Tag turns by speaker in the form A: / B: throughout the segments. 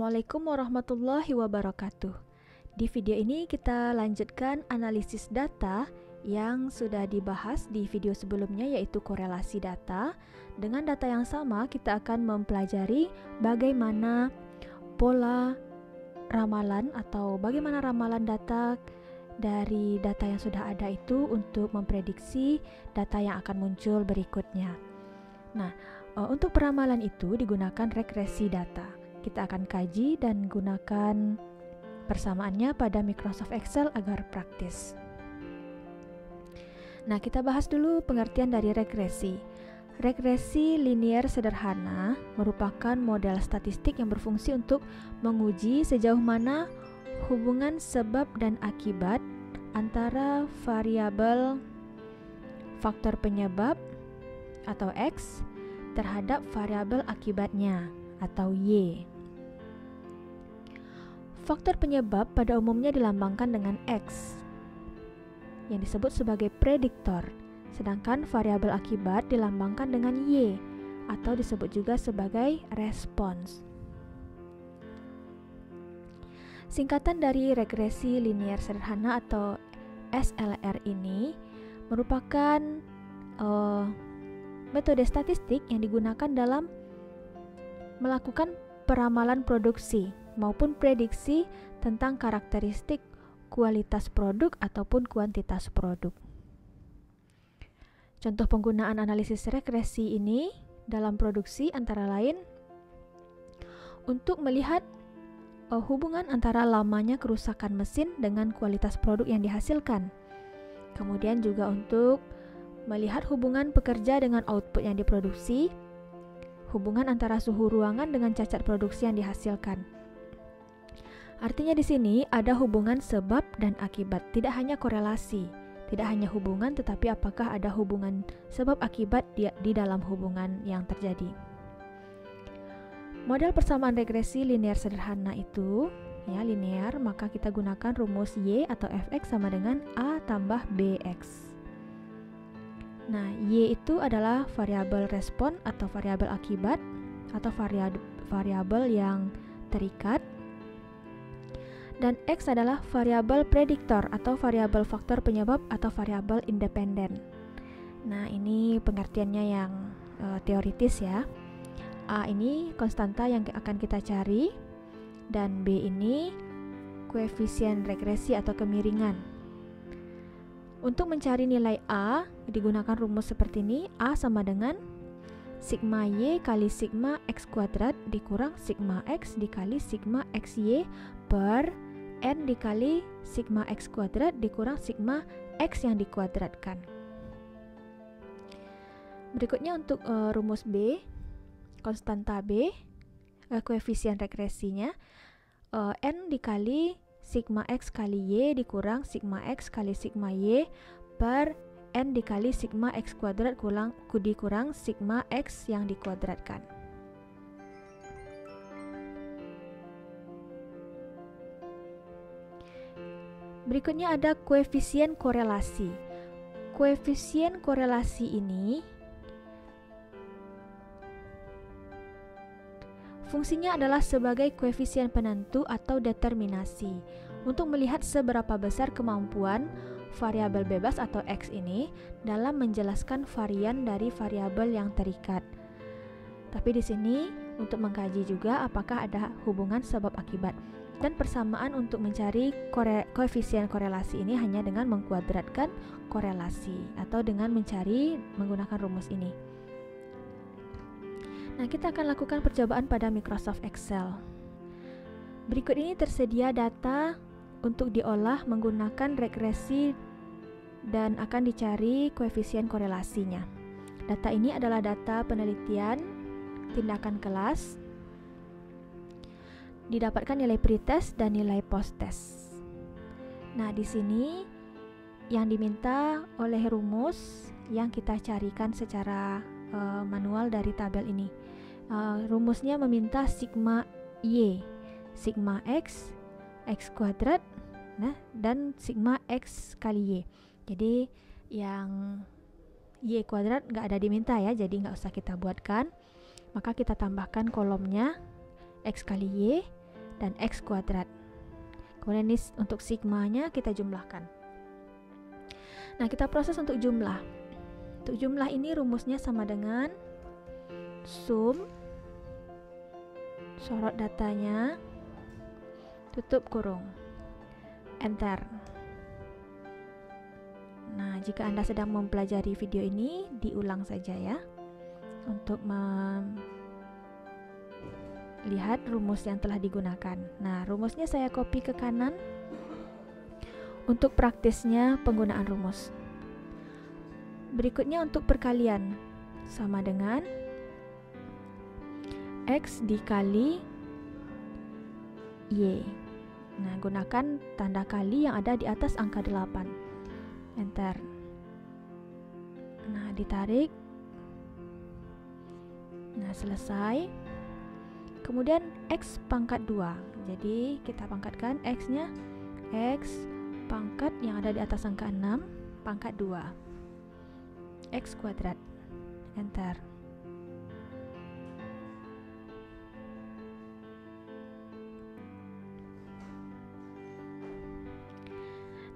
A: Assalamualaikum warahmatullahi wabarakatuh. Di video ini kita lanjutkan analisis data yang sudah dibahas di video sebelumnya, yaitu korelasi data. Dengan data yang sama, kita akan mempelajari bagaimana pola ramalan atau bagaimana ramalan data dari data yang sudah ada itu untuk memprediksi data yang akan muncul berikutnya. Nah, untuk peramalan itu digunakan regresi data. Kita akan kaji dan gunakan persamaannya pada Microsoft Excel agar praktis. Nah, kita bahas dulu pengertian dari regresi. Regresi linear sederhana merupakan model statistik yang berfungsi untuk menguji sejauh mana hubungan sebab dan akibat antara variabel faktor penyebab atau X terhadap variabel akibatnya atau Y. Faktor penyebab pada umumnya dilambangkan dengan X yang disebut sebagai prediktor, sedangkan variabel akibat dilambangkan dengan Y atau disebut juga sebagai respons. Singkatan dari regresi linear sederhana atau SLR ini merupakan metode statistik yang digunakan dalam melakukan peramalan produksi maupun prediksi tentang karakteristik kualitas produk ataupun kuantitas produk. Contoh penggunaan analisis regresi ini dalam produksi antara lain untuk melihat hubungan antara lamanya kerusakan mesin dengan kualitas produk yang dihasilkan. Kemudian juga untuk melihat hubungan pekerja dengan output yang diproduksi, hubungan antara suhu ruangan dengan cacat produksi yang dihasilkan. Artinya di sini ada hubungan sebab dan akibat, tidak hanya korelasi, tidak hanya hubungan, tetapi apakah ada hubungan sebab akibat di dalam hubungan yang terjadi. Model persamaan regresi linear sederhana itu, ya linear, maka kita gunakan rumus Y atau Fx sama dengan A tambah Bx. Nah, Y itu adalah variabel respon atau variabel akibat atau variabel yang terikat. Dan X adalah variabel prediktor atau variabel faktor penyebab atau variabel independen. Nah, ini pengertiannya yang teoritis ya. A ini konstanta yang akan kita cari dan B ini koefisien regresi atau kemiringan. Untuk mencari nilai A digunakan rumus seperti ini. A sama dengan sigma Y kali sigma X kuadrat dikurang sigma X dikali sigma XY per N dikali sigma X kuadrat dikurang sigma X yang dikuadratkan. Berikutnya untuk rumus B, konstanta B, koefisien regresinya N dikali sigma X kali Y dikurang sigma X kali sigma Y per N dikali sigma X kuadrat dikurang sigma X yang dikuadratkan. Berikutnya ada koefisien korelasi. Koefisien korelasi ini fungsinya adalah sebagai koefisien penentu atau determinasi untuk melihat seberapa besar kemampuan variabel bebas atau X ini dalam menjelaskan varian dari variabel yang terikat. Tapi di sini untuk mengkaji juga apakah ada hubungan sebab akibat. Dan persamaan untuk mencari koefisien korelasi ini hanya dengan mengkuadratkan korelasi atau dengan mencari menggunakan rumus ini. Nah, kita akan lakukan percobaan pada Microsoft Excel. Berikut ini tersedia data untuk diolah menggunakan regresi dan akan dicari koefisien korelasinya. Data ini adalah data penelitian tindakan kelas. Didapatkan nilai pretest dan nilai post-test. Nah, di sini yang diminta oleh rumus yang kita carikan secara manual dari tabel ini. Rumusnya meminta sigma Y, sigma X, X kuadrat, nah, dan sigma X kali Y. Jadi yang Y kuadrat nggak ada diminta ya, jadi nggak usah kita buatkan. Maka kita tambahkan kolomnya X kali Y dan X kuadrat. Kemudian ini untuk sigmanya kita jumlahkan. Nah, kita proses untuk jumlah. Untuk jumlah ini rumusnya sama dengan sum, sorot datanya, tutup kurung, enter. Nah, jika Anda sedang mempelajari video ini, diulang saja ya, untuk lihat rumus yang telah digunakan. Nah, rumusnya saya copy ke kanan. Untuk praktisnya penggunaan rumus. Berikutnya untuk perkalian, sama dengan X dikali Y. Nah, gunakan tanda kali yang ada di atas angka 8. Enter. Nah, ditarik. Nah, selesai. Kemudian X pangkat 2. Jadi kita pangkatkan X-nya, X pangkat yang ada di atas angka 6 pangkat 2 X kuadrat. Enter.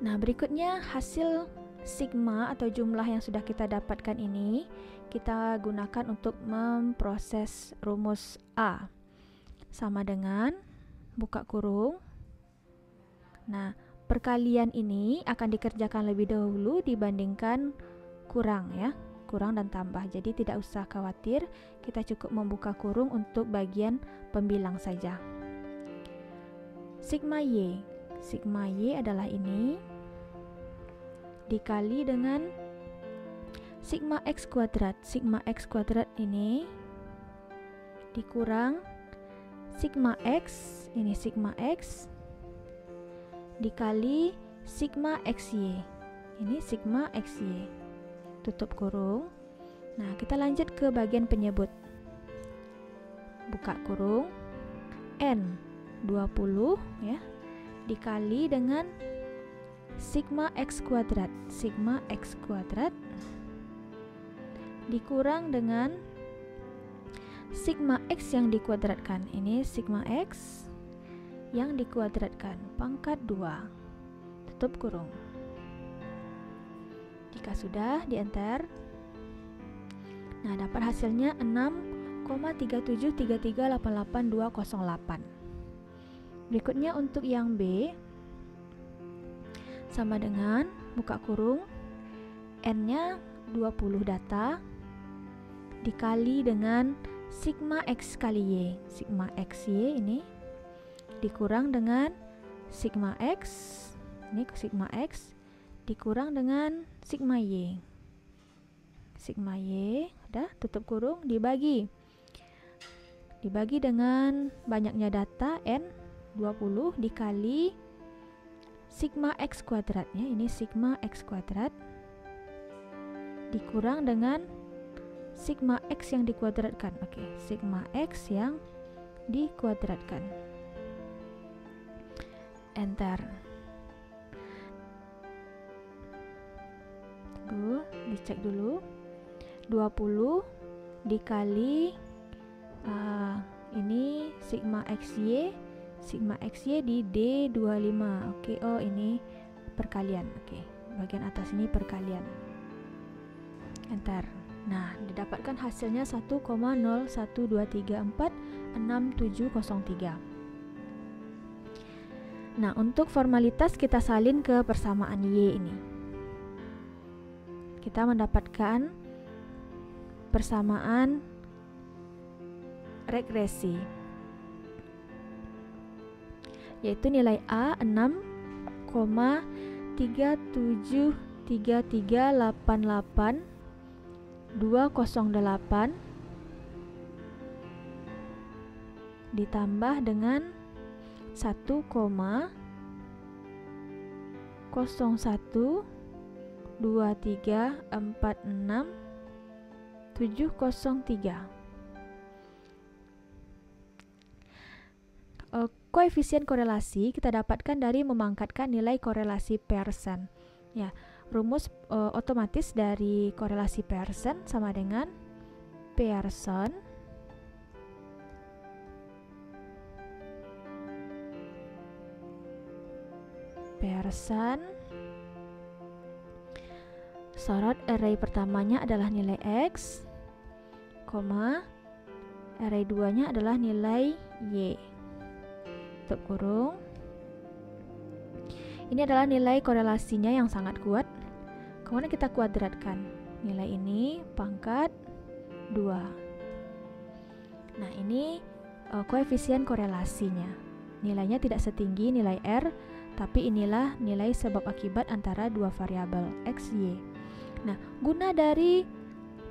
A: Nah, berikutnya hasil sigma atau jumlah yang sudah kita dapatkan ini kita gunakan untuk memproses rumus A. Sama dengan buka kurung. Nah, perkalian ini akan dikerjakan lebih dahulu dibandingkan kurang ya, kurang dan tambah. Jadi tidak usah khawatir, kita cukup membuka kurung untuk bagian pembilang saja. Sigma Y. Sigma Y adalah ini dikali dengan sigma X kuadrat. Sigma X kuadrat ini dikurang sigma X, ini sigma X dikali sigma XY. Ini sigma XY. Tutup kurung. Nah, kita lanjut ke bagian penyebut. Buka kurung. N 20 ya. Dikali dengan sigma X kuadrat. Sigma X kuadrat dikurang dengan sigma X yang dikuadratkan. Ini sigma X yang dikuadratkan pangkat 2. Tutup kurung. Jika sudah, di enter. Nah, dapat hasilnya 6,373388208. Berikutnya untuk yang B sama dengan buka kurung, N-nya 20 data dikali dengan sigma X kali Y. Sigma XY ini dikurang dengan sigma X, ini sigma X dikurang dengan sigma Y. Sigma Y, udah, tutup kurung, dibagi dengan banyaknya data N 20 dikali sigma X kuadratnya, ini sigma X kuadrat dikurang dengan sigma X yang dikuadratkan. Oke, sigma X yang dikuadratkan. Enter. Tunggu, dicek dulu. 20 dikali ini sigma XY. Sigma XY di D25. Oke, oh ini perkalian. Oke, bagian atas ini perkalian. Enter. Nah, didapatkan hasilnya 1,012346,703. Nah, untuk formalitas kita salin ke persamaan Y ini. Kita mendapatkan persamaan regresi, yaitu nilai A 6,373388 208 ditambah dengan 1,012346,703. Koefisien korelasi kita dapatkan dari memangkatkan nilai korelasi Pearson. Ya, rumus otomatis dari korelasi Pearson sama dengan Pearson comparison. Sorot array pertamanya adalah nilai X, array 2-nya adalah nilai Y. Tutup kurung. Ini adalah nilai korelasinya yang sangat kuat. Kemudian kita kuadratkan. Nilai ini pangkat 2. Nah, ini koefisien korelasinya. Nilainya tidak setinggi nilai R, tapi inilah nilai sebab akibat antara dua variabel X, Y. Nah, guna dari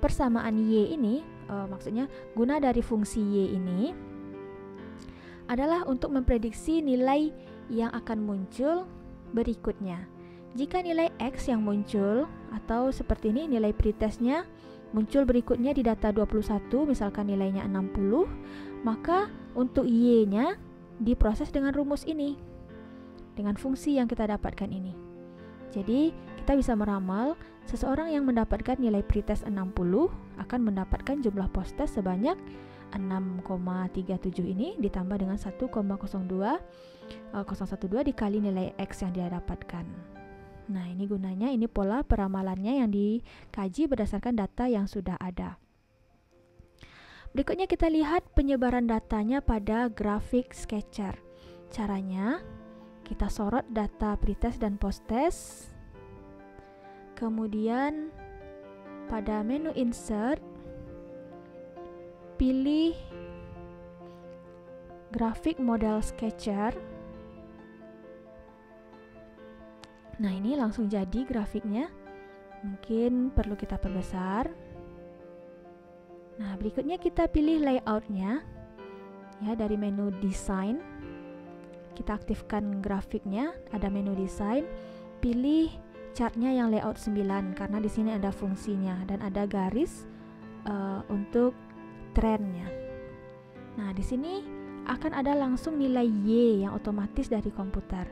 A: persamaan Y ini, maksudnya guna dari fungsi Y ini adalah untuk memprediksi nilai yang akan muncul berikutnya. Jika nilai X yang muncul, atau seperti ini nilai pretestnya muncul berikutnya di data 21, misalkan nilainya 60, maka untuk Y-nya diproses dengan rumus ini, dengan fungsi yang kita dapatkan ini. Jadi, kita bisa meramal seseorang yang mendapatkan nilai pretest 60 akan mendapatkan jumlah posttest sebanyak 6,37 ini ditambah dengan 1,012 dikali nilai X yang dia dapatkan. Nah, ini gunanya, ini pola peramalannya yang dikaji berdasarkan data yang sudah ada. Berikutnya kita lihat penyebaran datanya pada grafik sketcher. Caranya, kita sorot data pretest dan posttest. Kemudian pada menu insert, pilih grafik model sketcher. Nah, ini langsung jadi grafiknya. Mungkin perlu kita perbesar. Nah, berikutnya kita pilih layoutnya. Ya, dari menu design. Kita aktifkan grafiknya, ada menu design. Pilih chartnya yang layout 9 karena di sini ada fungsinya dan ada garis untuk trennya. Nah, di sini akan ada langsung nilai Y yang otomatis dari komputer,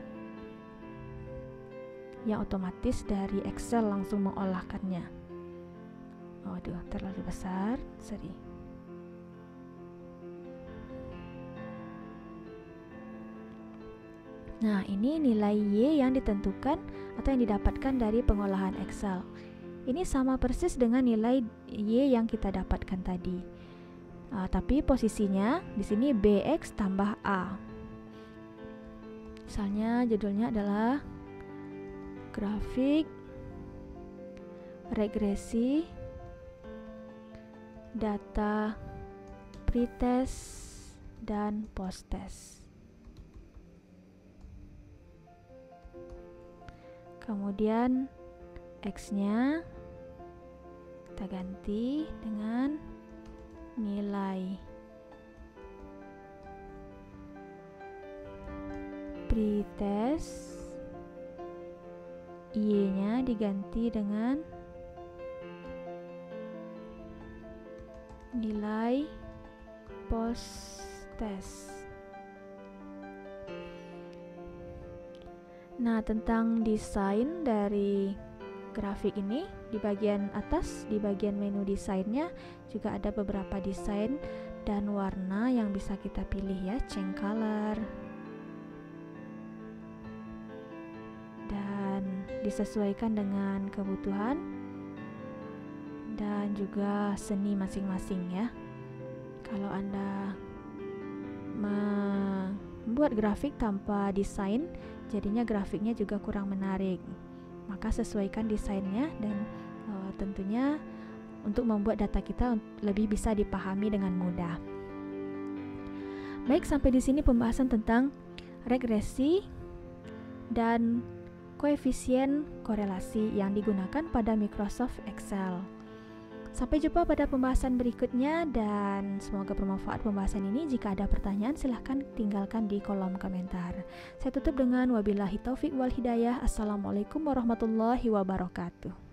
A: yang otomatis dari Excel langsung mengolahkannya. Waduh, terlalu besar, sorry. Nah, ini nilai Y yang ditentukan atau yang didapatkan dari pengolahan Excel. Ini sama persis dengan nilai Y yang kita dapatkan tadi. Tapi posisinya di sini BX tambah A. Misalnya judulnya adalah grafik regresi data pretest dan posttest. Kemudian X-nya kita ganti dengan nilai pretest, Y-nya diganti dengan nilai posttest. Nah, tentang desain dari grafik ini, di bagian atas, di bagian menu desainnya juga ada beberapa desain dan warna yang bisa kita pilih ya, change color, dan disesuaikan dengan kebutuhan dan juga seni masing-masing ya. Kalau Anda membuat grafik tanpa desain, jadinya grafiknya juga kurang menarik. Maka sesuaikan desainnya dan tentunya untuk membuat data kita lebih bisa dipahami dengan mudah. Baik, sampai di sini pembahasan tentang regresi dan koefisien korelasi yang digunakan pada Microsoft Excel. Sampai jumpa pada pembahasan berikutnya dan semoga bermanfaat pembahasan ini. Jika ada pertanyaan silahkan tinggalkan di kolom komentar. Saya tutup dengan wabillahi taufik wal hidayah. Assalamualaikum warahmatullahi wabarakatuh.